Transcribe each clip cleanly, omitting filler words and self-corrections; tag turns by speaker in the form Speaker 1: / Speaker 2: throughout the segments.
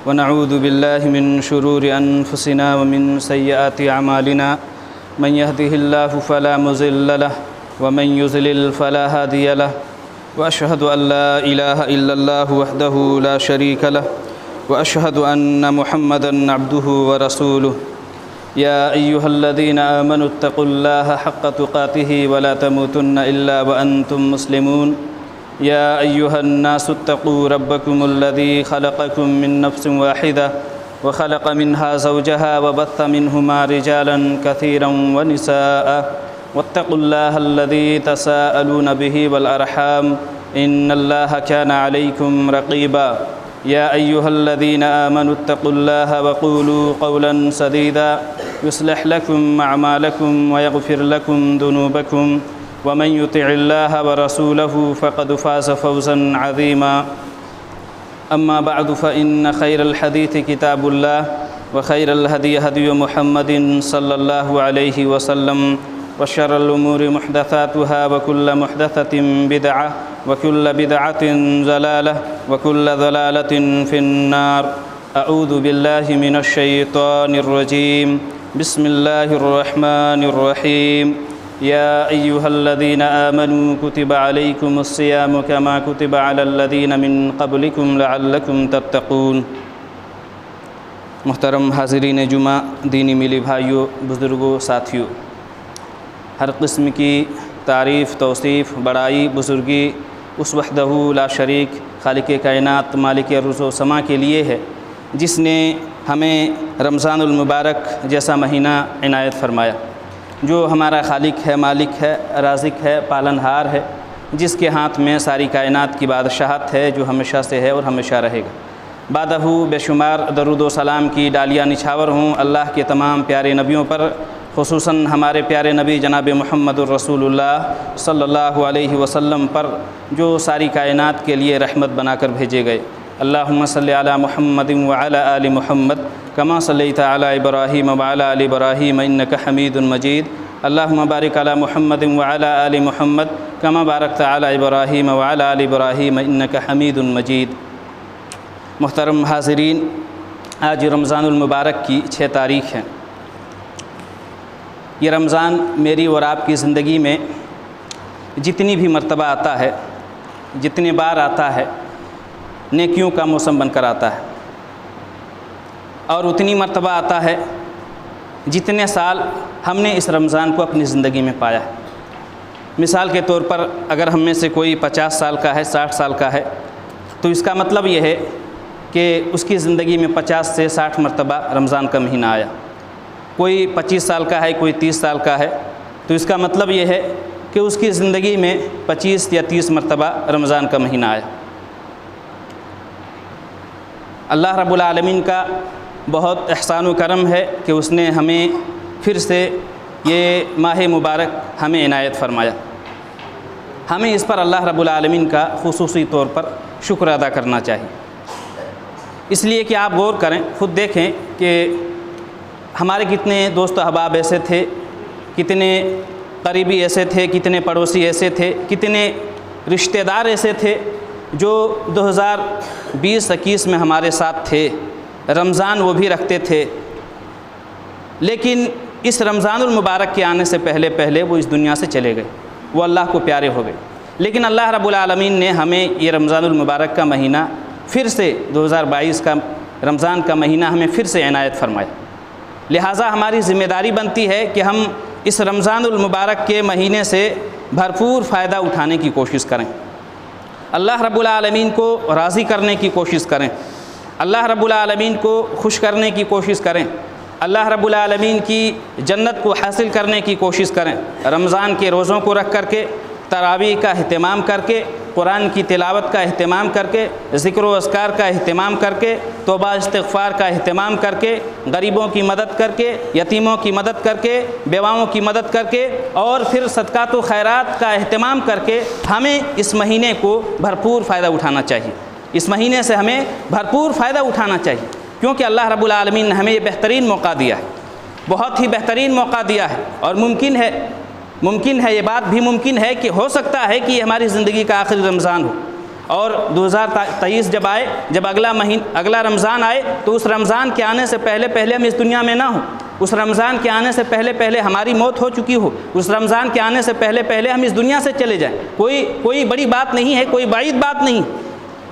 Speaker 1: ونعوذ بالله من شرور أنفسنا ومن سيئات أعمالنا من يهده الله فلا مضل له ومن يضلل فلا هادي له وأشهد أن لا إله إلا الله وحده لا شريك له وأشهد أن محمدًا عبده ورسوله يا أيها الذين آمنوا اتقوا الله حق تقاته ولا تموتن إلا وأنتم مسلمون يا أيها الناس اتقوا ربكم الذي خلقكم من نفس واحدة وخلق منها زوجها وبث منهما رجالا كثيرا ونساء واتقوا الله الذي تساءلون به والأرحام إن الله كان عليكم رقيبا يا أيها الذين آمنوا اتقوا الله وقولوا قولا سديدا يصلح لكم أعمالكم ويغفر لكم ذنوبكم ومن يطع الله ورسوله فقد فاز فوزا عظيما أما بعد فإن خير الحديث كتاب الله وخير الهدي هدي محمد صلى الله عليه وسلم وشر الأمور محدثاتها وكل محدثة بدعة وكل بدعة ضلالة وكل ضلالة في النار أعوذ بالله من الشيطان الرجيم بسم الله الرحمن الرحيم يا أيها الذين آمنوا كتب عليكم الصيام كما كتب على الذين من قبلكم لعلكم تتقون۔ محترم حاضرین جمعہ، دینی ملی بھائیوں، بزرگوں، ساتھیوں، ہر قسم کی تعریف، توصیف، بڑائی، بزرگی اس وحدہ لا شریک خالق کائنات مالک ارض و سما کے لیے ہے، جس نے ہمیں رمضان المبارک جیسا مہینہ عنایت فرمایا، جو ہمارا خالق ہے، مالک ہے، رازق ہے، پالنہار ہے، جس کے ہاتھ میں ساری کائنات کی بادشاہت ہے، جو ہمیشہ سے ہے اور ہمیشہ رہے گا۔ بعدہ بے شمار درود و سلام کی ڈالیاں نچھاور ہوں اللہ کے تمام پیارے نبیوں پر، خصوصاً ہمارے پیارے نبی جناب محمد الرسول اللہ صلی اللہ علیہ وسلم پر، جو ساری کائنات کے لیے رحمت بنا کر بھیجے گئے۔ اللہم صلی علی محمد وعلی آل محمد کما صلیت علی ابراہیم وعلی آل ابراہیم انک حمید مجید۔ اللہم بارک علی محمد وعلی آل محمد کما بارکت علی ابراہیم وعلی آل ابراہیم انک حمید مجید۔ محترم حاضرین، آج رمضان المبارک کی 6 تاریخ ہے۔ یہ رمضان میری اور آپ کی زندگی میں جتنی بھی مرتبہ آتا ہے، جتنے بار آتا ہے، نیکیوں کا موسم بن کر آتا ہے، اور اتنی مرتبہ آتا ہے جتنے سال ہم نے اس رمضان کو اپنی زندگی میں پایا ہے۔ مثال کے طور پر اگر ہم میں سے کوئی 50 سال کا ہے، 60 سال کا ہے، تو اس کا مطلب یہ ہے کہ اس کی زندگی میں 50 سے 60 مرتبہ رمضان کا مہینہ آیا۔ کوئی 25 سال کا ہے، کوئی 30 سال کا ہے، تو اس کا مطلب یہ ہے کہ اس کی زندگی میں 25 یا 30 مرتبہ رمضان کا مہینہ آیا۔ اللہ رب العالمین کا بہت احسان و کرم ہے کہ اس نے ہمیں پھر سے یہ ماہ مبارک ہمیں عنایت فرمایا۔ ہمیں اس پر اللہ رب العالمین کا خصوصی طور پر شکر ادا کرنا چاہیے، اس لیے کہ آپ غور کریں، خود دیکھیں کہ ہمارے کتنے دوست احباب ایسے تھے، کتنے قریبی ایسے تھے، کتنے پڑوسی ایسے تھے، کتنے رشتہ دار ایسے تھے جو 2020-21 میں ہمارے ساتھ تھے، رمضان وہ بھی رکھتے تھے، لیکن اس رمضان المبارک کے آنے سے پہلے وہ اس دنیا سے چلے گئے، وہ اللہ کو پیارے ہو گئے۔ لیکن اللہ رب العالمین نے ہمیں یہ رمضان المبارک کا مہینہ پھر سے 2022 کا رمضان کا مہینہ ہمیں پھر سے عنایت فرمایا۔ لہٰذا ہماری ذمہ داری بنتی ہے کہ ہم اس رمضان المبارک کے مہینے سے بھرپور فائدہ اٹھانے کی کوشش کریں، اللہ رب العالمین کو راضی کرنے کی کوشش کریں، اللہ رب العالمین کو خوش کرنے کی کوشش کریں، اللہ رب العالمین کی جنت کو حاصل کرنے کی کوشش کریں۔ رمضان کے روزوں کو رکھ کر کے، تراویح کا اہتمام کر کے، قرآن کی تلاوت کا اہتمام کر کے، ذکر و اذکار کا اہتمام کر کے، توبہ استغفار کا اہتمام کر کے، غریبوں کی مدد کر کے، یتیموں کی مدد کر کے، بیواؤں کی مدد کر کے، اور پھر صدقات و خیرات کا اہتمام کر کے ہمیں اس مہینے کو بھرپور فائدہ اٹھانا چاہیے۔ اس مہینے سے ہمیں بھرپور فائدہ اٹھانا چاہیے، کیونکہ اللہ رب العالمین نے ہمیں یہ بہترین موقع دیا ہے، بہت ہی بہترین موقع دیا ہے، اور ممکن ہے یہ بات بھی ممکن ہے کہ ہو سکتا ہے کہ یہ ہماری زندگی کا آخری رمضان ہو۔ اور 2023 جب آئے، جب اگلا رمضان آئے تو اس رمضان کے آنے سے پہلے پہلے ہم اس دنیا میں نہ ہوں، اس رمضان کے آنے سے پہلے پہلے ہماری موت ہو چکی ہو، اس رمضان کے آنے سے پہلے پہلے ہم اس دنیا سے چلے جائیں۔ کوئی بڑی بات نہیں ہے، کوئی بعید بات نہیں۔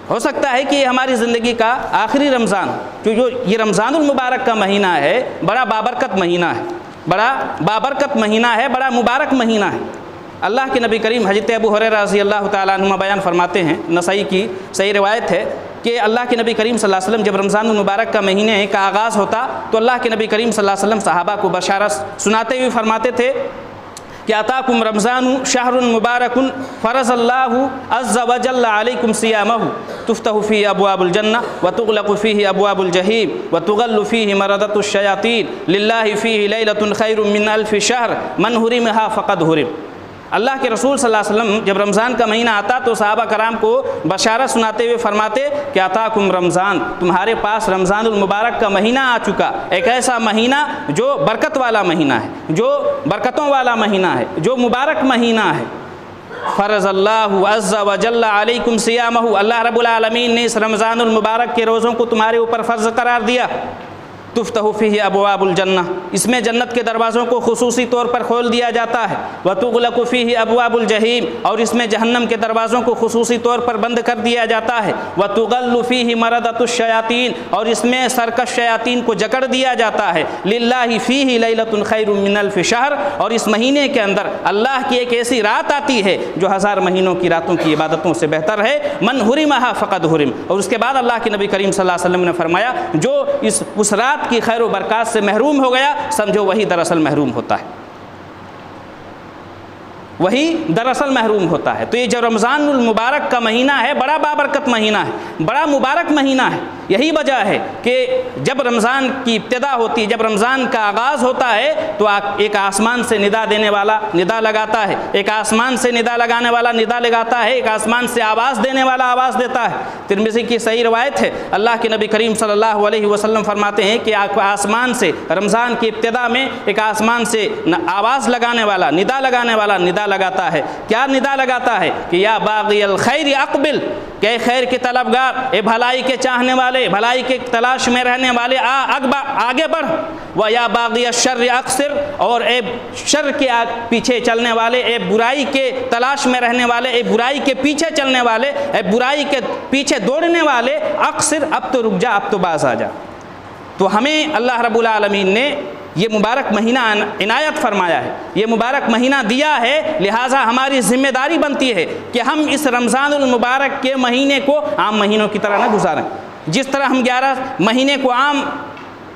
Speaker 1: ہو سکتا ہے کہ یہ ہماری زندگی کا آخری رمضان، جو یہ رمضان المبارک کا مہینہ ہے، بڑا بابرکت مہینہ ہے، بڑا بابرکت مہینہ ہے، بڑا مبارک مہینہ ہے۔ اللہ کے نبی کریم حضرت ابو ہریرہ رضی اللہ تعالیٰ عنہ بیان فرماتے ہیں، نسائی کی صحیح روایت ہے کہ اللہ کے نبی کریم صلی اللہ علیہ وسلم جب رمضان المبارک کا مہینے کا آغاز ہوتا تو اللہ کے نبی کریم صلی اللہ علیہ وسلم صحابہ کو بشارت سناتے ہوئے فرماتے تھے کہ اتاکم رمضان شہر مبارک فرض اللہ عز وجل علیکم صیامہ تفتح فیہ ابواب الجنہ وتغلق فیہ ابواب الجحیم وتغل فیہ مردۃ الشیاطین للہ فیہ لیلۃ خیر من الف شہر من حرمہا فقد حرم۔ اللہ کے رسول صلی اللہ علیہ وسلم جب رمضان کا مہینہ آتا تو صحابہ کرام کو بشارت سناتے ہوئے فرماتے کہ اتاکم رمضان، تمہارے پاس رمضان المبارک کا مہینہ آ چکا، ایک ایسا مہینہ جو برکت والا مہینہ ہے، جو برکتوں والا مہینہ ہے، جو مبارک مہینہ ہے۔ فرض اللہ عز وجل علیکم صیامہ، اللہ رب العالمین نے اس رمضان المبارک کے روزوں کو تمہارے اوپر فرض قرار دیا۔ تفتح فیہ ابواب الجنہ، اس میں جنت کے دروازوں کو خصوصی طور پر کھول دیا جاتا ہے۔ وتغلق فیہ ابواب الجحیم، اور اس میں جہنم کے دروازوں کو خصوصی طور پر بند کر دیا جاتا ہے۔ وتغل فیہ مردۃ الشیاطین، اور اس میں سرکش شیاطین کو جکڑ دیا جاتا ہے۔ للہ فیہ لیلۃ خیر من الف شہر، اور اس مہینے کے اندر اللہ کی ایک ایسی رات آتی ہے جو 1000 مہینوں کی راتوں کی عبادتوں سے بہتر ہے۔ من حرمہا فقد حرم، اور اس کے بعد اللہ کے نبی کریم صلی اللہ علیہ وسلم نے فرمایا جو اس رات کی خیر و برکات سے محروم ہو گیا، سمجھو وہی دراصل محروم ہوتا ہے، وہی دراصل محروم ہوتا ہے۔ تو یہ جو رمضان المبارک کا مہینہ ہے، بڑا بابرکت مہینہ ہے، بڑا مبارک مہینہ ہے۔ یہی وجہ ہے کہ جب رمضان کی ابتدا ہوتی ہے، جب رمضان کا آغاز ہوتا ہے تو ایک آسمان سے ندا دینے والا ندا لگاتا ہے، ایک آسمان سے ندا لگانے والا ندا لگاتا ہے، ایک آسمان سے آواز دینے والا آواز دیتا ہے۔ ترمذی کی صحیح روایت ہے، اللہ کے نبی کریم صلی اللہ علیہ وسلم فرماتے ہیں کہ آسمان سے رمضان کی ابتدا میں ایک آسمان سے آواز لگانے والا ندا لگانے والا ندا لگاتا ہے۔ کیا ندا لگاتا ہے کہ یا باغی الخیر اقبل، کہ خیر کے طلبگار، اے بھلائی کے چاہنے والے، بھلائی کے تلاش میں رہنے والے آگے بڑھ۔ وَيَا بَاغِيَ الشَّرِّ اقصر، اور اے شر کے پیچھے چلنے والے، اے برائی کے تلاش میں رہنے والے، اے برائی کے پیچھے چلنے والے، اے برائی کے پیچھے دوڑنے والے، اقصر، اب تو رک جا، اب تو باز آ جا۔ تو ہمیں اللہ رب العالمین نے یہ مبارک مہینہ عنایت فرمایا ہے، یہ مبارک مہینہ دیا ہے، لہٰذا ہماری ذمہ داری بنتی ہے کہ ہم اس رمضان المبارک کے مہینے کو عام مہینوں کی طرح نہ گزاریں۔ جس طرح ہم 11 مہینے کو عام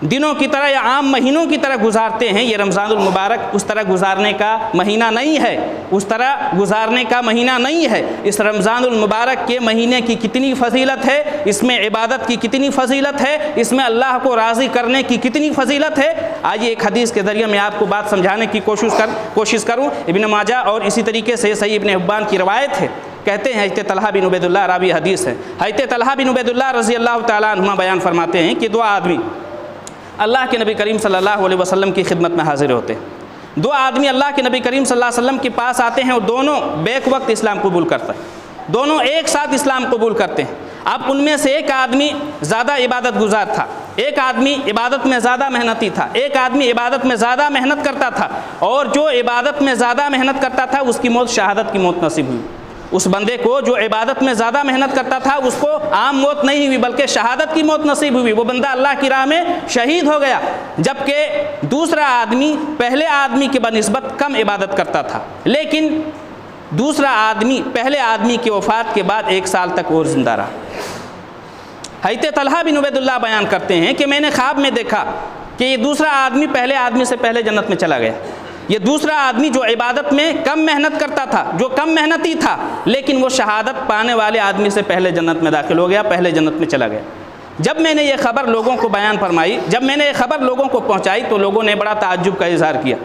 Speaker 1: دنوں کی طرح یا عام مہینوں کی طرح گزارتے ہیں، یہ رمضان المبارک اس طرح گزارنے کا مہینہ نہیں ہے، اس طرح گزارنے کا مہینہ نہیں ہے۔ اس رمضان المبارک کے مہینے کی کتنی فضیلت ہے، اس میں عبادت کی کتنی فضیلت ہے، اس میں اللہ کو راضی کرنے کی کتنی فضیلت ہے۔ آئیے ایک حدیث کے ذریعے میں آپ کو بات سمجھانے کی کوشش کروں۔ ابن ماجہ اور اسی طریقے سے صحیح ابن حبان کی روایت ہے، کہتے ہیں حضرت طلحہ بن عبید اللہ راوی حدیث ہے، حضرت طلحہ بن عبید اللہ رضی اللہ تعالیٰ عنہما بیان فرماتے ہیں کہ 2 آدمی اللہ کے نبی کریم صلی اللہ علیہ وسلم کی خدمت میں حاضر ہوتے ہیں۔ 2 آدمی اللہ کے نبی کریم صلی اللہ علیہ وسلم کے پاس آتے ہیں اور دونوں بیک وقت اسلام قبول کرتے ہیں، دونوں ایک ساتھ اسلام قبول کرتے ہیں۔ اب ان میں سے ایک آدمی زیادہ عبادت گزار تھا، ایک آدمی عبادت میں زیادہ محنتی تھا، ایک آدمی عبادت میں زیادہ محنت کرتا تھا، اور جو عبادت میں زیادہ محنت کرتا تھا اس کی موت شہادت کی موت نصیب ہوئی۔ اس بندے کو جو عبادت میں زیادہ محنت کرتا تھا اس کو عام موت نہیں ہوئی بلکہ شہادت کی موت نصیب ہوئی، وہ بندہ اللہ کی راہ میں شہید ہو گیا۔ جبکہ دوسرا آدمی پہلے آدمی کے بنسبت کم عبادت کرتا تھا، لیکن دوسرا آدمی پہلے آدمی کی وفات کے بعد 1 سال تک اور زندہ رہا۔ حضرت طلحہ بن عبید اللہ بیان کرتے ہیں کہ میں نے خواب میں دیکھا کہ یہ دوسرا آدمی پہلے آدمی سے پہلے جنت میں چلا گیا۔ یہ دوسرا آدمی جو عبادت میں کم محنت کرتا تھا، جو کم محنتی تھا، لیکن وہ شہادت پانے والے آدمی سے پہلے جنت میں داخل ہو گیا، پہلے جنت میں چلا گیا۔ جب میں نے یہ خبر لوگوں کو بیان فرمائی، جب میں نے یہ خبر لوگوں کو پہنچائی تو لوگوں نے بڑا تعجب کا اظہار کیا،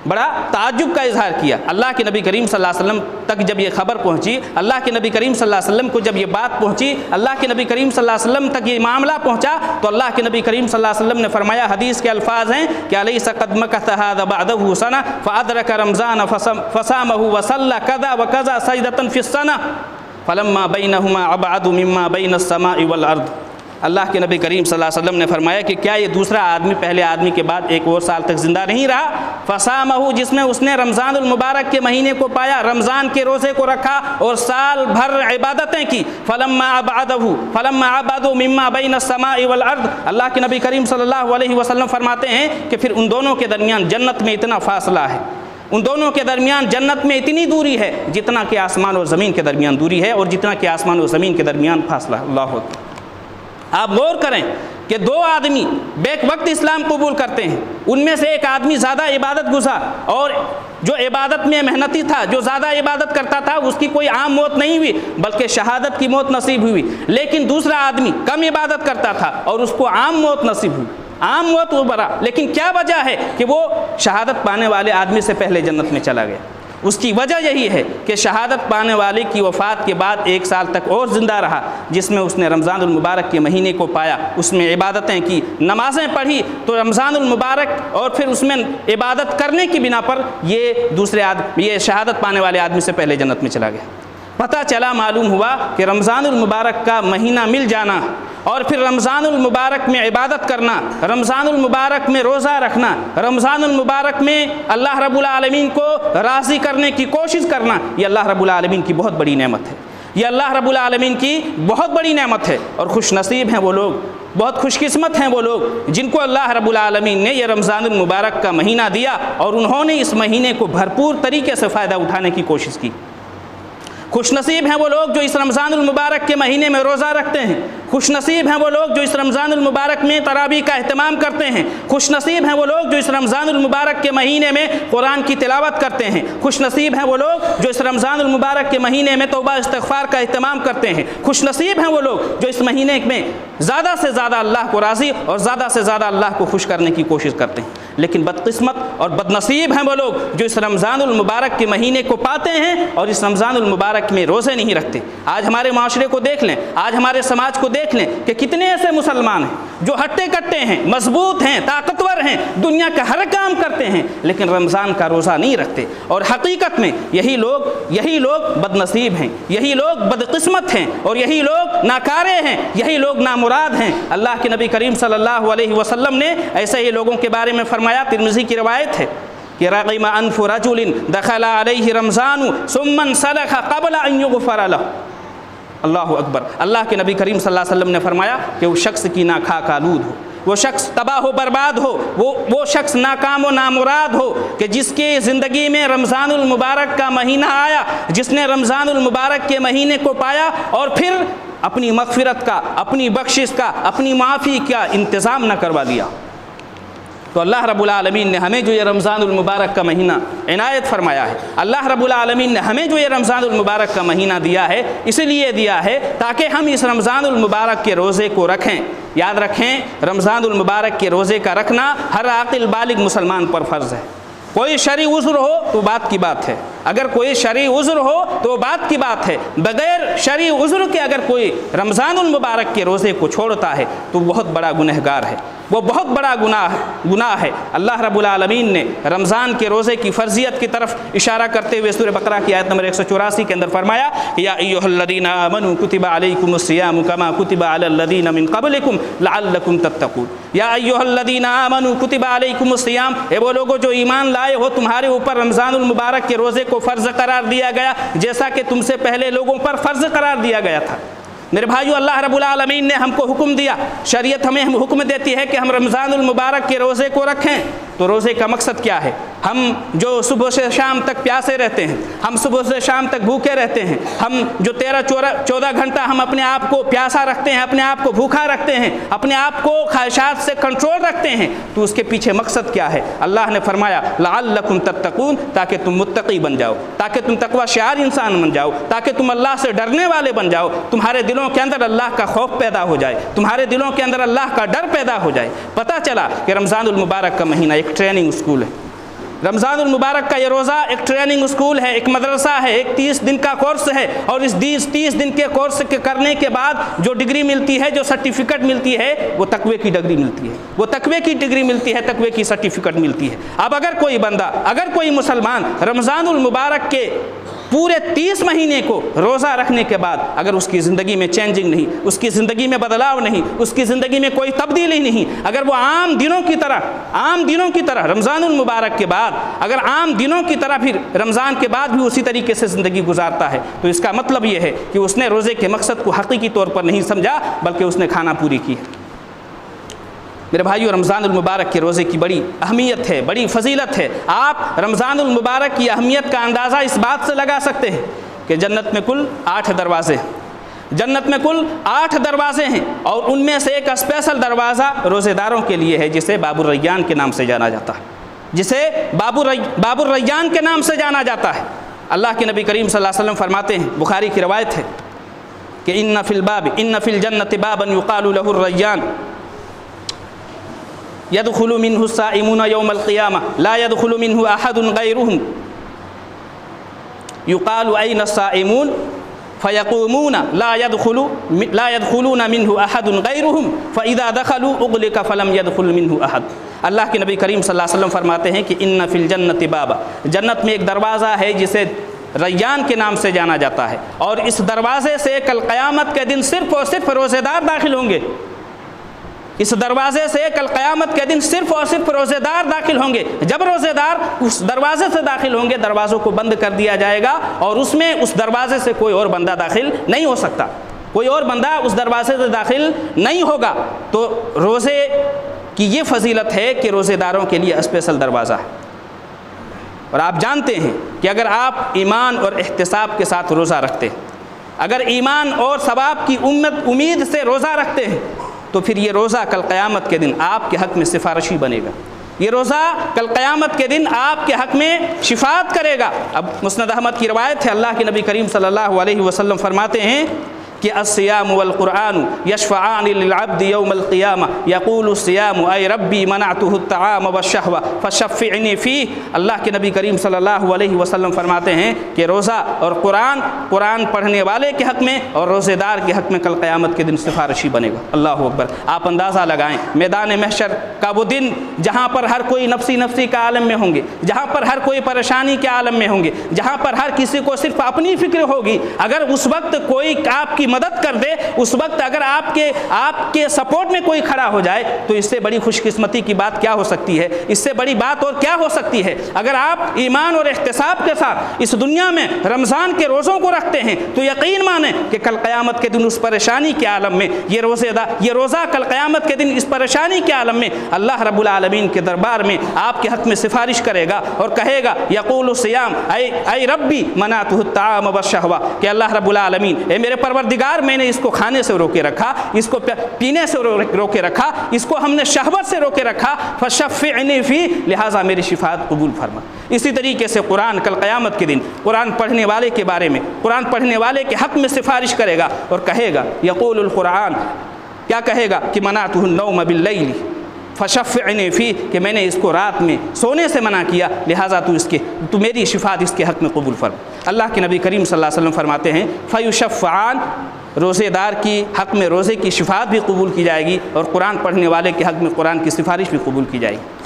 Speaker 1: بڑا تعجب کا اظہار کیا۔ اللہ کے نبی کریم صلی اللہ علیہ وسلم تک جب یہ خبر پہنچی، اللہ کے نبی کریم صلی اللہ علیہ وسلم کو جب یہ بات پہنچی، اللہ کے نبی کریم صلی اللہ علیہ وسلم تک یہ معاملہ پہنچا تو اللہ کے نبی کریم صلی اللہ علیہ وسلم نے فرمایا، حدیث کے الفاظ ہیں کہ الیس قد مکث ھذا بعدہ سنہ فادرک رمضان فصامہ وصلی کذا وکذا سجدۃ فی السنہ فلما بینہما ابعد مما بین السماء والارض۔ اللہ کے نبی کریم صلی اللہ علیہ وسلم نے فرمایا کہ کیا یہ دوسرا آدمی پہلے آدمی کے بعد ایک اور سال تک زندہ نہیں رہا؟ فصامہ، جس میں اس نے رمضان المبارک کے مہینے کو پایا، رمضان کے روزے کو رکھا اور سال بھر عبادتیں کی۔ فلما ابعدوا مما بین السماء والارض، اللہ کے نبی کریم صلی اللہ علیہ وسلم فرماتے ہیں کہ پھر ان دونوں کے درمیان جنت میں اتنا فاصلہ ہے، ان دونوں کے درمیان جنت میں اتنی دوری ہے جتنا کہ آسمان اور زمین کے درمیان دوری ہے، اور جتنا کہ آسمان اور زمین کے درمیان فاصلہ ہے۔ اللہ اکبر۔ آپ غور کریں کہ دو آدمی بیک وقت اسلام قبول کرتے ہیں، ان میں سے ایک آدمی زیادہ عبادت گزار اور جو عبادت میں محنتی تھا، جو زیادہ عبادت کرتا تھا، اس کی کوئی عام موت نہیں ہوئی بلکہ شہادت کی موت نصیب ہوئی۔ لیکن دوسرا آدمی کم عبادت کرتا تھا اور اس کو عام موت نصیب ہوئی، عام موت ابھرا۔ لیکن کیا وجہ ہے کہ وہ شہادت پانے والے آدمی سے پہلے جنت میں چلا گیا؟ اس کی وجہ یہی ہے کہ شہادت پانے والے کی وفات کے بعد ایک سال تک اور زندہ رہا، جس میں اس نے رمضان المبارک کے مہینے کو پایا، اس میں عبادتیں کی، نمازیں پڑھی، تو رمضان المبارک اور پھر اس میں عبادت کرنے کی بنا پر یہ شہادت پانے والے آدمی سے پہلے جنت میں چلا گیا۔ پتہ چلا، معلوم ہوا کہ رمضان المبارک کا مہینہ مل جانا اور پھر رمضان المبارک میں عبادت کرنا، رمضان المبارک میں روزہ رکھنا، رمضان المبارک میں اللہ رب العالمین کو راضی کرنے کی کوشش کرنا، یہ اللہ رب العالمین کی بہت بڑی نعمت ہے، یہ اللہ رب العالمین کی بہت بڑی نعمت ہے۔ اور خوش نصیب ہیں وہ لوگ، بہت خوش قسمت ہیں وہ لوگ جن کو اللہ رب العالمین نے یہ رمضان المبارک کا مہینہ دیا اور انہوں نے اس مہینے کو بھرپور طریقے سے فائدہ اٹھانے کی کوشش کی۔ خوش نصیب ہیں وہ لوگ جو اس رمضان المبارک کے مہینے میں روزہ رکھتے ہیں، خوش نصیب ہیں وہ لوگ جو اس رمضان المبارک میں تراویح کا اہتمام کرتے ہیں، خوش نصیب ہیں وہ لوگ جو اس رمضان المبارک کے مہینے میں قرآن کی تلاوت کرتے ہیں، خوش نصیب ہیں وہ لوگ جو اس رمضان المبارک کے مہینے میں توبہ استغفار کا اہتمام کرتے ہیں، خوش نصیب ہیں وہ لوگ جو اس مہینے میں زیادہ سے زیادہ اللہ کو راضی اور زیادہ سے زیادہ اللہ کو خوش کرنے کی کوشش کرتے ہیں۔ لیکن بدقسمت اور بدنصیب ہیں وہ لوگ جو اس رمضان المبارک کے مہینے کو پاتے ہیں اور اس رمضان المبارک میں روزے نہیں رکھتے۔ آج ہمارے معاشرے کو دیکھ لیں، آج ہمارے سماج کو دیکھ لیں کہ کتنے ایسے مسلمان ہیں جو ہٹے کٹے ہیں، مضبوط ہیں، طاقتور ہیں، دنیا کا ہر کام کرتے ہیں، لیکن رمضان کا روزہ نہیں رکھتے۔ اور حقیقت میں یہی لوگ بدنصیب ہیں، یہی لوگ بدقسمت ہیں، اور یہی لوگ ناکارے ہیں، یہی لوگ نامراد ہیں۔ اللہ کے نبی کریم صلی اللہ علیہ وسلم نے ایسے ہی لوگوں کے بارے میں فرمایا، ترمذی کی روایت ہے کہ رغم انف رجل دخل علیہ رمضان ثم انسلخ قبل ان یغفر له۔ اللہ اکبر۔ اللہ کے نبی کریم صلی اللہ علیہ وسلم نے فرمایا کہ وہ شخص کی ناکھاک آلود ہو، وہ شخص تباہ و برباد ہو، وہ شخص ناکام و نامراد ہو کہ جس کی زندگی میں رمضان المبارک کا مہینہ آیا، جس نے رمضان المبارک کے مہینے کو پایا اور پھر اپنی مغفرت کا، اپنی بخشش کا، اپنی معافی کا انتظام نہ کروا دیا۔ تو اللہ رب العالمین نے ہمیں جو یہ رمضان المبارک کا مہینہ عنایت فرمایا ہے، اللہ رب العالمین نے ہمیں جو یہ رمضان المبارک کا مہینہ دیا ہے، اس لیے دیا ہے تاکہ ہم اس رمضان المبارک کے روزے کو رکھیں۔ یاد رکھیں، رمضان المبارک کے روزے کا رکھنا ہر عاقل بالغ مسلمان پر فرض ہے۔ کوئی شرعی عذر ہو تو بات کی بات ہے، اگر کوئی شرعی عذر ہو تو بات کی بات ہے، بغیر شرعی عذر کے اگر کوئی رمضان المبارک کے روزے کو چھوڑتا ہے تو بہت بڑا گنہگار ہے، وہ بہت بڑا گناہ ہے۔ اللہ رب العالمین نے رمضان کے روزے کی فرضیت کی طرف اشارہ کرتے ہوئے سورہ بقرہ کی آیت نمبر 184 کے اندر فرمایا، یا ایھا الذین آمنوا کتب علیکم الصیام کما کتب علی الذین من قبلکم لعلکم تتقون۔ یا ایھا الذین آمنوا کتب علیکم الصیام، اے وہ لوگوں جو ایمان لائے ہو، تمہارے اوپر رمضان المبارک کے روزے کو فرض قرار دیا گیا جیسا کہ تم سے پہلے لوگوں پر فرض قرار دیا گیا تھا۔ میرے بھائیو، اللہ رب العالمین نے ہم کو حکم دیا، شریعت ہمیں حکم دیتی ہے کہ ہم رمضان المبارک کے روزے کو رکھیں۔ تو روزے کا مقصد کیا ہے؟ ہم جو صبح سے شام تک پیاسے رہتے ہیں، ہم صبح سے شام تک بھوکے رہتے ہیں، ہم جو 13-14 گھنٹہ ہم اپنے آپ کو پیاسا رکھتے ہیں، اپنے آپ کو بھوکا رکھتے ہیں، اپنے آپ کو خواہشات سے کنٹرول رکھتے ہیں، تو اس کے پیچھے مقصد کیا ہے؟ اللہ نے فرمایا لعلکم تتقون، تاکہ تم متقی بن جاؤ، تاکہ تم تقوی شعار انسان بن جاؤ، تاکہ تم اللہ سے ڈرنے والے بن جاؤ، تمہارے دلوں کے اندر اللہ کا خوف پیدا ہو جائے، تمہارے دلوں کے اندر اللہ کا ڈر پیدا ہو جائے۔ پتہ چلا کہ رمضان المبارک کا مہینہ ایک ٹریننگ اسکول ہے۔ رمضان المبارک کا یہ روزہ ایک ٹریننگ اسکول ہے، ایک مدرسہ ہے، ایک 30 دن کا کورس ہے، اور اس 30 دن کے کورس کے کرنے کے بعد جو ڈگری ملتی ہے، جو سرٹیفکیٹ ملتی ہے، وہ تقوی کی ڈگری ملتی ہے، وہ تقوی کی ڈگری ملتی ہے، تقوی کی سرٹیفکیٹ ملتی ہے۔ اب اگر کوئی بندہ، اگر کوئی مسلمان رمضان المبارک کے پورے 30 مہینے کو روزہ رکھنے کے بعد اگر اس کی زندگی میں چینجنگ نہیں، اس کی زندگی میں بدلاؤ نہیں، اس کی زندگی میں کوئی تبدیلی نہیں، اگر وہ عام دنوں کی طرح رمضان المبارک کے بعد اگر عام دنوں کی طرح پھر رمضان کے بعد بھی اسی طریقے سے زندگی گزارتا ہے، تو اس کا مطلب یہ ہے کہ اس نے روزے کے مقصد کو حقیقی طور پر نہیں سمجھا، بلکہ اس نے کھانا پوری کی ہے۔ میرے بھائیو، رمضان المبارک کے روزے کی بڑی اہمیت ہے، بڑی فضیلت ہے۔ آپ رمضان المبارک کی اہمیت کا اندازہ اس بات سے لگا سکتے ہیں کہ جنت میں کل 8 دروازے ہیں، جنت میں کل 8 دروازے ہیں، اور ان میں سے ایک اسپیشل دروازہ روزے داروں کے لیے ہے، جسے باب الریان کے نام سے جانا جاتا ہے، جسے باب الریان کے نام سے جانا جاتا ہے۔ اللہ کے نبی کریم صلی اللہ علیہ وسلم فرماتے ہیں، بخاری کی روایت ہے کہ ان فی الجنت بابا یقال له الریان يدخل منه الصائمون يوم القيامة لا يدخل منه أحد غيرهم يقال أين الصائمون فيقومون لا يدخلون منه أحد غيرهم فإذا دخلوا أغلق فلم يدخل منه أحد۔ اللہ کے نبی کریم صلی اللہ علیہ وسلم فرماتے ہیں کہ ان فی الجنت بابا، جنت میں ایک دروازہ ہے جسے ریان کے نام سے جانا جاتا ہے، اور اس دروازے سے کل قیامت کے دن صرف اور صرف روزے دار داخل ہوں گے۔ اس دروازے سے کل قیامت کے دن صرف اور صرف روزے دار داخل ہوں گے۔ جب روزے دار اس دروازے سے داخل ہوں گے، دروازوں کو بند کر دیا جائے گا، اور اس میں اس دروازے سے کوئی اور بندہ داخل نہیں ہو سکتا، کوئی اور بندہ اس دروازے سے داخل نہیں ہوگا۔ تو روزے کی یہ فضیلت ہے کہ روزے داروں کے لیے اسپیشل دروازہ ہے۔ اور آپ جانتے ہیں کہ اگر آپ ایمان اور احتساب کے ساتھ روزہ رکھتے ہیں، اگر ایمان اور ثواب کی امید سے روزہ رکھتے ہیں، تو پھر یہ روزہ کل قیامت کے دن آپ کے حق میں سفارشی بنے گا، یہ روزہ کل قیامت کے دن آپ کے حق میں شفاعت کرے گا۔ اب مسند احمد کی روایت ہے، اللہ کے نبی کریم صلی اللہ علیہ وسلم فرماتے ہیں کہ الصیام والقرآن یشفعان للعبد یوم القیامہ یقول الصیام اے ربی منعته الطعام والشہوہ فشفعنی فیہ۔ اللہ کے نبی کریم صلی اللہ علیہ وسلم فرماتے ہیں کہ روزہ اور قرآن پڑھنے والے کے حق میں اور روزے دار کے حق میں کل قیامت کے دن سفارشی بنے گا۔ اللہ اکبر۔ آپ اندازہ لگائیں، میدان محشر کا وہ دن جہاں پر ہر کوئی نفسی کا عالم میں ہوں گے، جہاں پر ہر کوئی پریشانی کے عالم میں ہوں گے، جہاں پر ہر کسی کو صرف اپنی فکر ہوگی۔ اگر اس وقت کوئی آپ کی مدد کر دے، اس وقت اگر آپ کے سپورٹ میں کوئی کھڑا ہو جائے، تو اس سے بڑی خوش قسمتی کی بات کیا ہو سکتی ہے؟ اس سے بڑی بات اور کیا ہو سکتی ہے؟ اگر آپ ایمان اور احتساب کے ساتھ اس دنیا میں رمضان کے روزوں کو رکھتے ہیں، تو یقین مانیں کہ کل قیامت کے دن اس پریشانی کے عالم میں یہ روزہ کل قیامت کے دن اس پریشانی کے عالم میں اللہ رب العالمین کے دربار میں آپ کے حق میں سفارش کرے گا اور کہے گا یقول الصیام اے ربی منعته الطعام والشہوہ، کہ اللہ رب العالمین، اے میرے پروردگار، میں نے اس کو کھانے سے روکے رکھا، اس کو پینے سے روکے رکھا، اس کو ہم نے شہوت سے روکے رکھا، فشفعنی فی، لہٰذا میری شفاعت قبول فرما۔ اسی طریقے سے قرآن کل قیامت کے دن قرآن پڑھنے والے کے بارے میں، قرآن پڑھنے والے کے حق میں سفارش کرے گا اور کہے گا یقول القرآن، کیا کہے گا کہ منعته النوم باللیل فشفعنی فی، کہ میں نے اس کو رات میں سونے سے منع کیا، لہٰذا تو میری شفاعت اس کے حق میں قبول فرما۔ اللہ کے نبی کریم صلی اللہ علیہ وسلم فرماتے ہیں فیشفعان، روزے دار کی حق میں روزے کی شفاعت بھی قبول کی جائے گی، اور قرآن پڑھنے والے کے حق میں قرآن کی سفارش بھی قبول کی جائے گی۔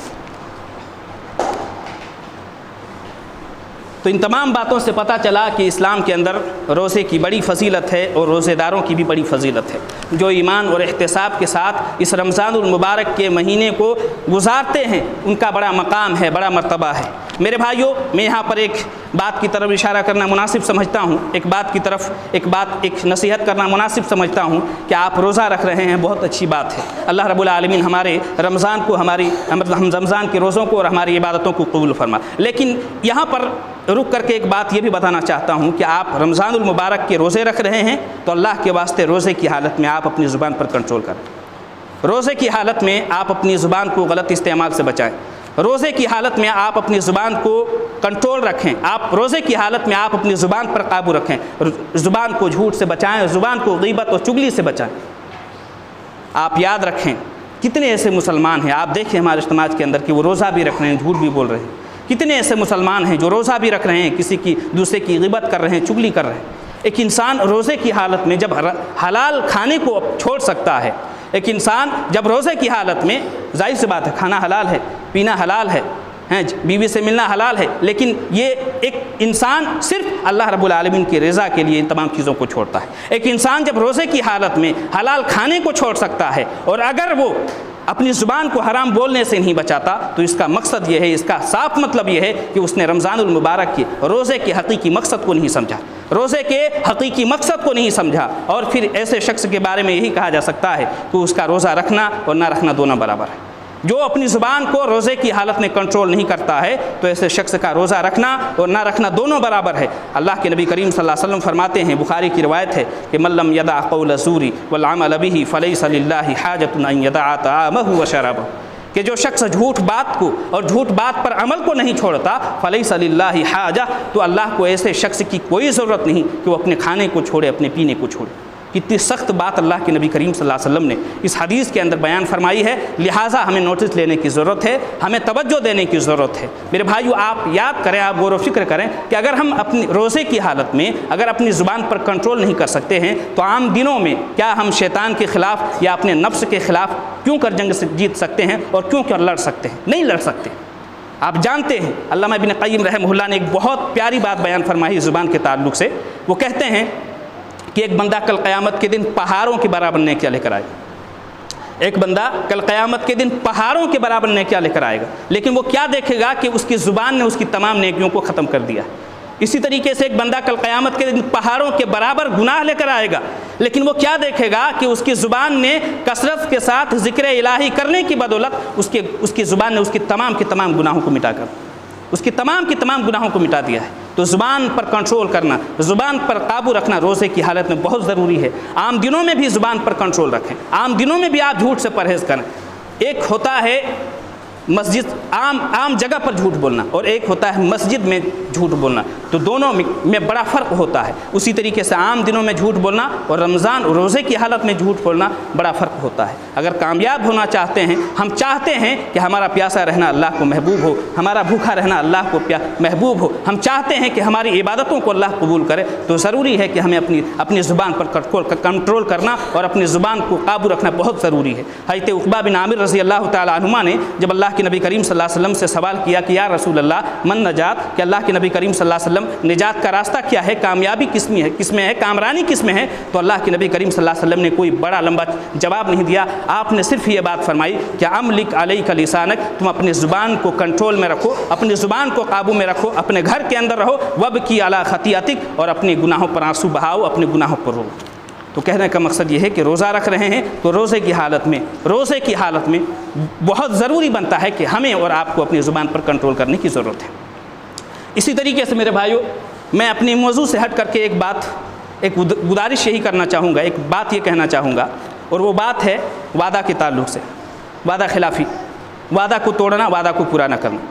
Speaker 1: تو ان تمام باتوں سے پتہ چلا کہ اسلام کے اندر روزے کی بڑی فضیلت ہے، اور روزے داروں کی بھی بڑی فضیلت ہے۔ جو ایمان اور احتساب کے ساتھ اس رمضان المبارک کے مہینے کو گزارتے ہیں، ان کا بڑا مقام ہے، بڑا مرتبہ ہے۔ میرے بھائیوں، میں یہاں پر ایک بات کی طرف اشارہ کرنا مناسب سمجھتا ہوں، ایک نصیحت کرنا مناسب سمجھتا ہوں کہ آپ روزہ رکھ رہے ہیں، بہت اچھی بات ہے۔ اللہ رب العالمین ہمارے رمضان کے روزوں کو اور ہماری عبادتوں کو قبول فرما۔ لیکن یہاں پر رک کر کے ایک بات یہ بھی بتانا چاہتا ہوں کہ آپ رمضان المبارک کے روزے رکھ رہے ہیں، تو اللہ کے واسطے روزے کی حالت میں آپ اپنی زبان پر کنٹرول کریں۔ روزے کی حالت میں آپ اپنی زبان کو غلط استعمال سے بچائیں۔ روزے کی حالت میں آپ اپنی زبان کو کنٹرول رکھیں۔ روزے کی حالت میں آپ اپنی زبان پر قابو رکھیں، زبان کو جھوٹ سے بچائیں، زبان کو غیبت اور چگلی سے بچائیں۔ آپ یاد رکھیں، کتنے ایسے مسلمان ہیں، آپ دیکھیں ہمارے سماج کے اندر کہ وہ روزہ بھی رکھ رہے ہیں، جھوٹ بھی بول رہے ہیں۔ کتنے ایسے مسلمان ہیں جو روزہ بھی رکھ رہے ہیں، دوسرے کی غیبت کر رہے ہیں، چگلی کر رہے ہیں۔ ایک انسان روزے کی حالت میں جب حلال کھانے کو چھوڑ سکتا ہے، ایک انسان جب روزے کی حالت میں، ظاہر سی بات ہے، کھانا حلال ہے، پینا حلال ہے، ہیں، بیوی سے ملنا حلال ہے، لیکن یہ ایک انسان صرف اللہ رب العالمین کی رضا کے لیے ان تمام چیزوں کو چھوڑتا ہے۔ ایک انسان جب روزے کی حالت میں حلال کھانے کو چھوڑ سکتا ہے، اور اگر وہ اپنی زبان کو حرام بولنے سے نہیں بچاتا، تو اس کا مقصد یہ ہے، اس کا صاف مطلب یہ ہے کہ اس نے رمضان المبارک کے روزے کے حقیقی مقصد کو نہیں سمجھا، روزے کے حقیقی مقصد کو نہیں سمجھا، اور پھر ایسے شخص کے بارے میں یہی کہا جا سکتا ہے کہ اس کا روزہ رکھنا اور نہ رکھنا دونوں برابر ہے۔ جو اپنی زبان کو روزے کی حالت میں کنٹرول نہیں کرتا ہے، تو ایسے شخص کا روزہ رکھنا اور نہ رکھنا دونوں برابر ہے۔ اللہ کے نبی کریم صلی اللہ علیہ وسلم فرماتے ہیں، بخاری کی روایت ہے کہ من لم یدع قول الزور والعمل به فلیس للہ حاجۃ ان یدع طعامہ وشرابہ، کہ جو شخص جھوٹ بات کو اور جھوٹ بات پر عمل کو نہیں چھوڑتا، فلیس للہ حاجہ، تو اللہ کو ایسے شخص کی کوئی ضرورت نہیں کہ وہ اپنے کھانے کو چھوڑے، اپنے پینے کو چھوڑے۔ کتنی سخت بات اللہ کے نبی کریم صلی اللہ علیہ وسلم نے اس حدیث کے اندر بیان فرمائی ہے، لہٰذا ہمیں نوٹس لینے کی ضرورت ہے، ہمیں توجہ دینے کی ضرورت ہے۔ میرے بھائیو، آپ یاد کریں، آپ غور و فکر کریں کہ اگر ہم اپنی روزے کی حالت میں اگر اپنی زبان پر کنٹرول نہیں کر سکتے ہیں، تو عام دنوں میں کیا ہم شیطان کے خلاف یا اپنے نفس کے خلاف کیوں کر جنگ سے جیت سکتے ہیں اور کیوں کر لڑ سکتے ہیں؟ نہیں لڑ سکتے۔ آپ جانتے ہیں، علامہ ابن قیم رحمہ اللہ نے ایک بہت پیاری بات بیان فرمائی زبان کے تعلق سے۔ وہ کہتے ہیں کہ ایک بندہ کل قیامت کے دن پہاڑوں کے برابر نیکیاں لے کر آئے گا، ایک بندہ کل قیامت کے دن پہاڑوں کے برابر نیکیاں لے کر آئے گا، لیکن وہ کیا دیکھے گا کہ اس کی زبان نے اس کی تمام نیکیوں کو ختم کر دیا۔ اسی طریقے سے ایک بندہ کل قیامت کے دن پہاڑوں کے برابر گناہ لے کر آئے گا، لیکن وہ کیا دیکھے گا کہ اس کی زبان نے کثرت کے ساتھ ذکر الہی کرنے کی بدولت اس کی زبان نے اس کی تمام گناہوں کو مٹا کر اس کی تمام گناہوں کو مٹا دیا ہے۔ تو زبان پر کنٹرول کرنا، زبان پر قابو رکھنا روزے کی حالت میں بہت ضروری ہے۔ عام دنوں میں بھی زبان پر کنٹرول رکھیں، عام دنوں میں بھی آپ جھوٹ سے پرہیز کریں۔ ایک ہوتا ہے مسجد عام جگہ پر جھوٹ بولنا، اور ایک ہوتا ہے مسجد میں جھوٹ بولنا، تو دونوں میں بڑا فرق ہوتا ہے۔ اسی طریقے سے عام دنوں میں جھوٹ بولنا اور رمضان روزے کی حالت میں جھوٹ بولنا بڑا فرق ہوتا ہے۔ اگر کامیاب ہونا چاہتے ہیں، ہم چاہتے ہیں کہ ہمارا پیاسا رہنا اللہ کو محبوب ہو، ہمارا بھوکا رہنا اللہ کو محبوب ہو، ہم چاہتے ہیں کہ ہماری عبادتوں کو اللہ قبول کرے، تو ضروری ہے کہ ہمیں اپنی زبان پر کنٹرول کرنا اور اپنی زبان کو قابو رکھنا بہت ضروری ہے۔ حضرت عقبہ بن عامر رضی اللہ تعالیٰ عنہما نے جب اللہ کے نبی کریم صلی اللہ علیہ وسلم سے سوال کیا کہ یا رسول اللہ من نجات، کہ اللہ کے نبی کریم صلی اللہ علیہ وسلم نجات کا راستہ کیا ہے، کامیابی کس میں ہے، کامرانی کس میں ہے، تو اللہ کے نبی کریم صلی اللہ علیہ وسلم نے کوئی بڑا لمبا جواب نہیں دیا، آپ نے صرف یہ بات فرمائی کہ املک علیک لسانک، تم اپنی زبان کو کنٹرول میں رکھو، اپنی زبان کو قابو میں رکھو، اپنے گھر کے اندر رہو، وابکی علی خطیئتک، اور اپنے گناہوں پر آنسو بہاؤ، اپنے گناہوں پر رو۔ تو کہنے کا مقصد یہ ہے کہ روزہ رکھ رہے ہیں تو روزے کی حالت میں بہت ضروری بنتا ہے کہ ہمیں اور آپ کو اپنی زبان پر کنٹرول کرنے کی ضرورت ہے۔ اسی طریقے سے میرے بھائیوں، میں اپنی موضوع سے ہٹ کر کے ایک گزارش یہی کرنا چاہوں گا، ایک بات یہ کہنا چاہوں گا، اور وہ بات ہے وعدہ کے تعلق سے، وعدہ خلافی، وعدہ کو توڑنا، وعدہ کو پورا نہ کرنا۔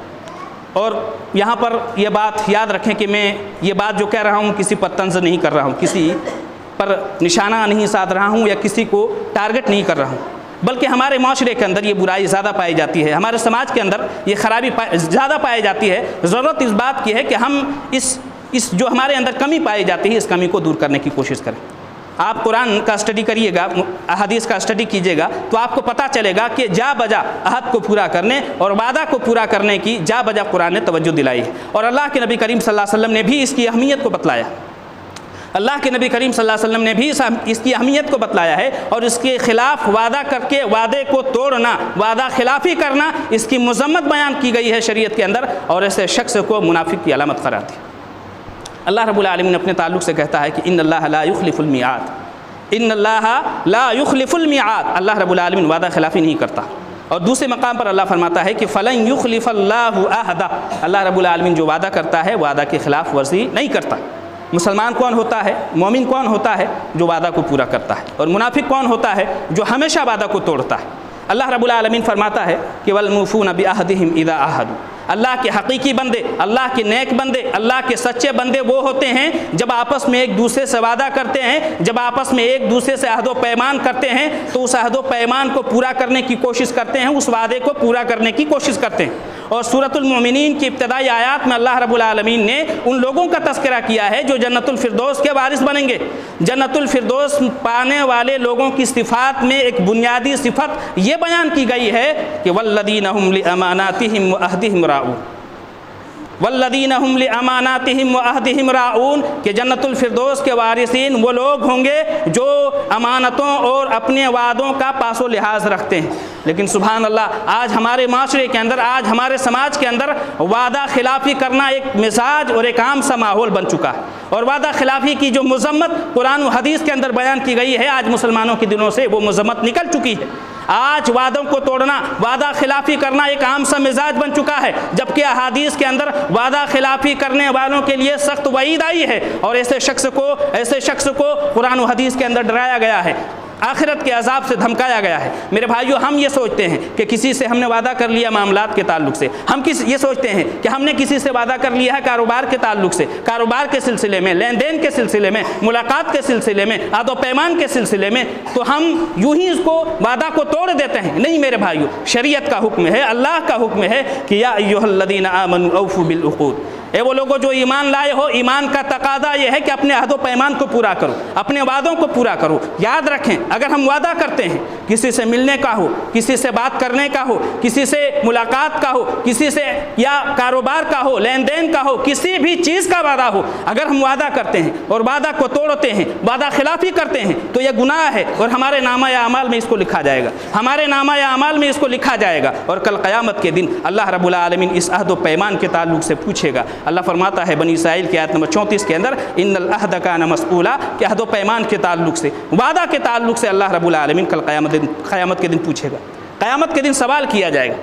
Speaker 1: اور یہاں پر یہ بات یاد رکھیں کہ میں یہ بات جو کہہ رہا ہوں کسی پر طنز نہیں کر رہا ہوں، کسی پر نشانہ نہیں سادھ رہا ہوں یا کسی کو ٹارگٹ نہیں کر رہا ہوں، بلکہ ہمارے معاشرے کے اندر یہ برائی زیادہ پائی جاتی ہے، ہمارے سماج کے اندر یہ خرابی زیادہ پائی جاتی ہے۔ ضرورت اس بات کی ہے کہ ہم اس جو ہمارے اندر کمی پائی جاتی ہے، اس کمی کو دور کرنے کی کوشش کریں۔ آپ قرآن کا اسٹڈی کریے گا، احادیث کا اسٹڈی کیجیے گا، تو آپ کو پتہ چلے گا کہ جا بجا عہد کو پورا کرنے اور وعدہ کو پورا کرنے کی جا بجا قرآن نے توجہ دلائی ہے، اور اللہ کے نبی کریم صلی اللہ علیہ وسلم نے بھی اس کی اہمیت کو بتلایا۔ اللہ کے نبی کریم صلی اللہ علیہ وسلم نے بھی اس کی اہمیت کو بتلایا ہے، اور اس کے خلاف وعدہ کر کے وعدے کو توڑنا، وعدہ خلافی کرنا، اس کی مذمت بیان کی گئی ہے شریعت کے اندر، اور ایسے شخص کو منافق کی علامت قرار دی۔ اللہ رب العالمین اپنے تعلق سے کہتا ہے کہ ان اللہ لا یخلف المیعاد، ان اللہ لا یخلف المیعاد، اللہ رب العالمین وعدہ خلافی نہیں کرتا۔ اور دوسرے مقام پر اللہ فرماتا ہے کہ فلن یخلف اللہ عہدہ، اللہ رب العالمین جو وعدہ کرتا ہے وعدہ کی خلاف ورزی نہیں کرتا۔ مسلمان کون ہوتا ہے، مومن کون ہوتا ہے؟ جو وعدہ کو پورا کرتا ہے، اور منافق کون ہوتا ہے؟ جو ہمیشہ وعدہ کو توڑتا ہے۔ اللہ رب العالمین فرماتا ہے کہ والموفون بعہدہم اذا عاہدوا، اللہ کے حقیقی بندے، اللہ کے نیک بندے، اللہ کے سچے بندے وہ ہوتے ہیں جب آپس میں ایک دوسرے سے وعدہ کرتے ہیں، جب آپس میں ایک دوسرے سے عہد و پیمان کرتے ہیں تو اس عہد و پیمان کو پورا کرنے کی کوشش کرتے ہیں، اس وعدے کو پورا کرنے کی کوشش کرتے ہیں۔ اور سورۃ المؤمنین کی ابتدائی آیات میں اللہ رب العالمین نے ان لوگوں کا تذکرہ کیا ہے جو جنت الفردوس کے وارث بنیں گے۔ جنت الفردوس پانے والے لوگوں کی صفات میں ایک بنیادی صفت یہ بیان کی گئی ہے کہ والذین هم لأماناتهم وعہدهم راعون، والذین هم لأماناتهم وعہدهم راعون، کہ جنت الفردوس کے وارثین وہ لوگ ہوں گے جو امانتوں اور اپنے وعدوں کا پاس و لحاظ رکھتے ہیں۔ لیکن سبحان اللہ، آج ہمارے معاشرے کے اندر، آج ہمارے سماج کے اندر وعدہ خلافی کرنا ایک مزاج اور ایک عام سا ماحول بن چکا ہے، اور وعدہ خلافی کی جو مذمت قرآن و حدیث کے اندر بیان کی گئی ہے، آج مسلمانوں کے دلوں سے وہ مذمت نکل چکی ہے۔ آج وعدوں کو توڑنا، وعدہ خلافی کرنا ایک عام سا مزاج بن چکا ہے، جبکہ احادیث کے اندر وعدہ خلافی کرنے والوں کے لیے سخت وعید آئی ہے، اور ایسے شخص کو قرآن و حدیث کے اندر ڈرایا گیا ہے، آخرت کے عذاب سے دھمکایا گیا ہے۔ میرے بھائیو، ہم یہ سوچتے ہیں کہ کسی سے ہم نے وعدہ کر لیا معاملات کے تعلق سے، ہم یہ سوچتے ہیں کہ ہم نے کسی سے وعدہ کر لیا ہے کاروبار کے تعلق سے، کاروبار کے سلسلے میں، لین دین کے سلسلے میں، ملاقات کے سلسلے میں، عہد و پیمان کے سلسلے میں، تو ہم یوں ہی اس کو وعدہ کو توڑ دیتے ہیں۔ نہیں میرے بھائیو، شریعت کا حکم ہے، اللہ کا حکم ہے کہ یا ایھا الذین آمنوا اوفوا بالعقود، اے وہ لوگوں جو ایمان لائے ہو، ایمان کا تقاضا یہ ہے کہ اپنے عہد و پیمان کو پورا کرو، اپنے وعدوں کو پورا کرو۔ یاد رکھیں، اگر ہم وعدہ کرتے ہیں، کسی سے ملنے کا ہو، کسی سے بات کرنے کا ہو، کسی سے ملاقات کا ہو، کسی سے یا کاروبار کا ہو، لین دین کا ہو، کسی بھی چیز کا وعدہ ہو، اگر ہم وعدہ کرتے ہیں اور وعدہ کو توڑتے ہیں، وعدہ خلافی کرتے ہیں، تو یہ گناہ ہے، اور ہمارے نامہ اعمال میں اس کو لکھا جائے گا، ہمارے نامہ اعمال میں اس کو لکھا جائے گا، اور کل قیامت کے دن اللہ رب العالمین اس عہد و پیمان کے تعلق سے پوچھے گا۔ اللہ فرماتا ہے بنی اسرائیل کی آیت نمبر 34 کے اندر، ان العہد کان مسئولا، کہ عہد و پیمان کے تعلق سے، وعدہ کے تعلق سے اللہ رب العالمین کل قیامت کے دن پوچھے گا، قیامت کے دن سوال کیا جائے گا۔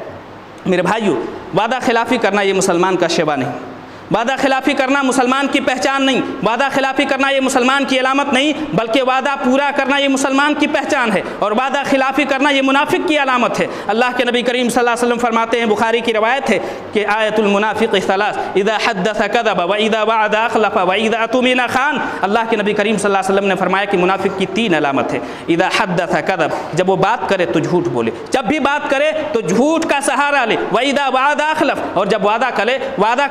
Speaker 1: میرے بھائیو، وعدہ خلافی کرنا یہ مسلمان کا شیوا نہیں، وعدہ خلافی کرنا مسلمان کی پہچان نہیں، وعدہ خلافی کرنا یہ مسلمان کی علامت نہیں، بلکہ وعدہ پورا کرنا یہ مسلمان کی پہچان ہے، اور وعدہ خلافی کرنا یہ منافق کی علامت ہے۔ اللہ کے نبی کریم صلی اللہ علیہ وسلم فرماتے ہیں، بخاری کی روایت ہے کہ آیت المنافق ثلاث، اذا حدث کذب واذا وعد اخلف واذا اؤتمن خان۔ اللہ کے نبی کریم صلی اللہ علیہ وسلم نے فرمایا کہ منافق کی 3 علامت ہے۔ اذا حدث کذب، جب وہ بات کرے تو جھوٹ بولے، جب بھی بات کرے تو جھوٹ کا سہارا لے، واذا وعد اخلف، اور جب وعدہ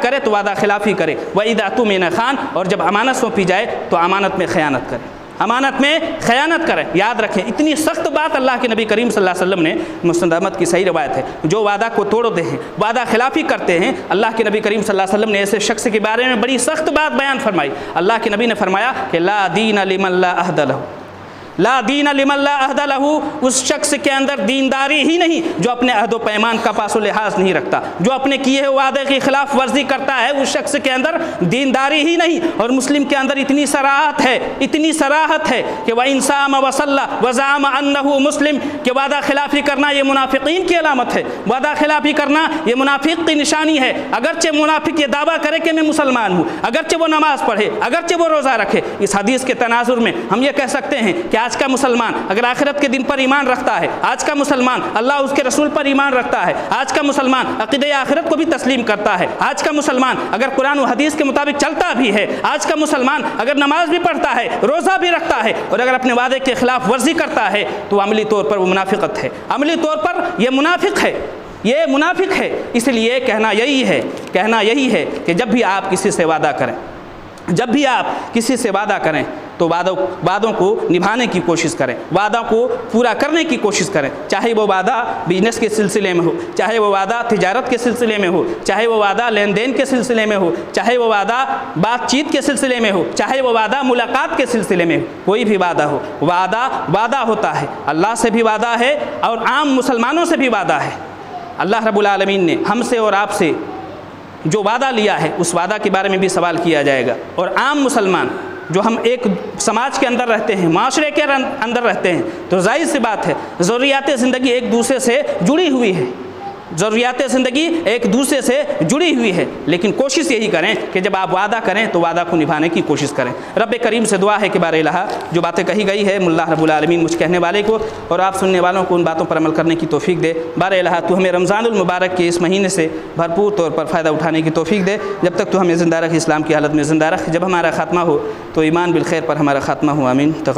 Speaker 1: کرے تو وعدہ خلافی کرے، وَإِذَا اؤْتُمِنَ خَان، اور جب امانت سونپی جائے تو امانت میں خیانت کرے، امانت میں خیانت کرے۔ یاد رکھیں، اتنی سخت بات اللہ کے نبی کریم صلی اللہ علیہ وسلم نے، مسند احمد کی صحیح روایت ہے، جو وعدہ کو توڑتے ہیں، وعدہ خلافی کرتے ہیں، اللہ کے نبی کریم صلی اللہ علیہ وسلم نے ایسے شخص کے بارے میں بڑی سخت بات بیان فرمائی۔ اللہ کے نبی نے فرمایا کہ لا دین لمن لا عہد لہ، لا دین لمن لا عہد لہ، اس شخص کے اندر دینداری ہی نہیں جو اپنے عہد و پیمان کا پاس و لحاظ نہیں رکھتا، جو اپنے کیے ہوئے وعدے کی خلاف ورزی کرتا ہے، اس شخص کے اندر دینداری ہی نہیں۔ اور مسلم کے اندر اتنی صراحت ہے کہ وَإِنْ صَامَ وَصَلَّى وَزَعَمَ أَنَّهُ مسلم، کہ وعدہ خلافی کرنا یہ منافقین کی علامت ہے، وعدہ خلافی کرنا یہ منافق کی نشانی ہے۔ اگرچہ منافق یہ دعویٰ کرے کہ میں مسلمان ہوں، اگرچہ وہ نماز پڑھے، اگرچہ وہ روزہ رکھے، اس حدیث کے تناظر میں ہم یہ کہہ سکتے ہیں کہ آج کا مسلمان اگر آخرت کے دن پر ایمان رکھتا ہے، آج کا مسلمان اللہ اس کے رسول پر ایمان رکھتا ہے، آج کا مسلمان عقیدہ آخرت کو بھی تسلیم کرتا ہے، آج کا مسلمان اگر قرآن و حدیث کے مطابق چلتا بھی ہے، آج کا مسلمان اگر نماز بھی پڑھتا ہے، روزہ بھی رکھتا ہے، اور اگر اپنے وعدے کے خلاف ورزی کرتا ہے، تو عملی طور پر وہ منافقت ہے، عملی طور پر یہ منافق ہے، یہ منافق ہے۔ اس لیے کہنا یہی ہے کہ جب بھی آپ کسی سے وعدہ کریں، تو وعدوں کو نبھانے کی کوشش کریں، وعدوں کو پورا کرنے کی کوشش کریں، چاہے وہ وعدہ بزنس کے سلسلے میں ہو، چاہے وہ وعدہ تجارت کے سلسلے میں ہو، چاہے وہ وعدہ لین دین کے سلسلے میں ہو، چاہے وہ وعدہ بات چیت کے سلسلے میں ہو، چاہے وہ وعدہ ملاقات کے سلسلے میں ہو، کوئی بھی وعدہ ہو، وعدہ ہوتا ہے، اللہ سے بھی وعدہ ہے اور عام مسلمانوں سے بھی وعدہ ہے۔ اللہ رب العالمین نے ہم سے اور آپ سے جو وعدہ لیا ہے، اس وعدہ کے بارے میں بھی سوال کیا جائے گا، اور عام مسلمان جو ہم ایک سماج کے اندر رہتے ہیں، معاشرے کے اندر رہتے ہیں، تو ظاہر سی بات ہے ضروریات زندگی ایک دوسرے سے جڑی ہوئی ہے، ضروریات زندگی ایک دوسرے سے جڑی ہوئی ہے، لیکن کوشش یہی کریں کہ جب آپ وعدہ کریں تو وعدہ کو نبھانے کی کوشش کریں۔ رب کریم سے دعا ہے کہ بار الہ جو باتیں کہی گئی ہے اللہ رب العالمین مجھ کہنے والے کو اور آپ سننے والوں کو ان باتوں پر عمل کرنے کی توفیق دے۔ بار الہ تو ہمیں رمضان المبارک کے اس مہینے سے بھرپور طور پر فائدہ اٹھانے کی توفیق دے، جب تک تو ہمیں زندہ رکھ، اسلام کی حالت میں زندہ رکھ، جب ہمارا خاتمہ ہو تو ایمان بالخیر پر ہمارا خاتمہ ہو، آمین۔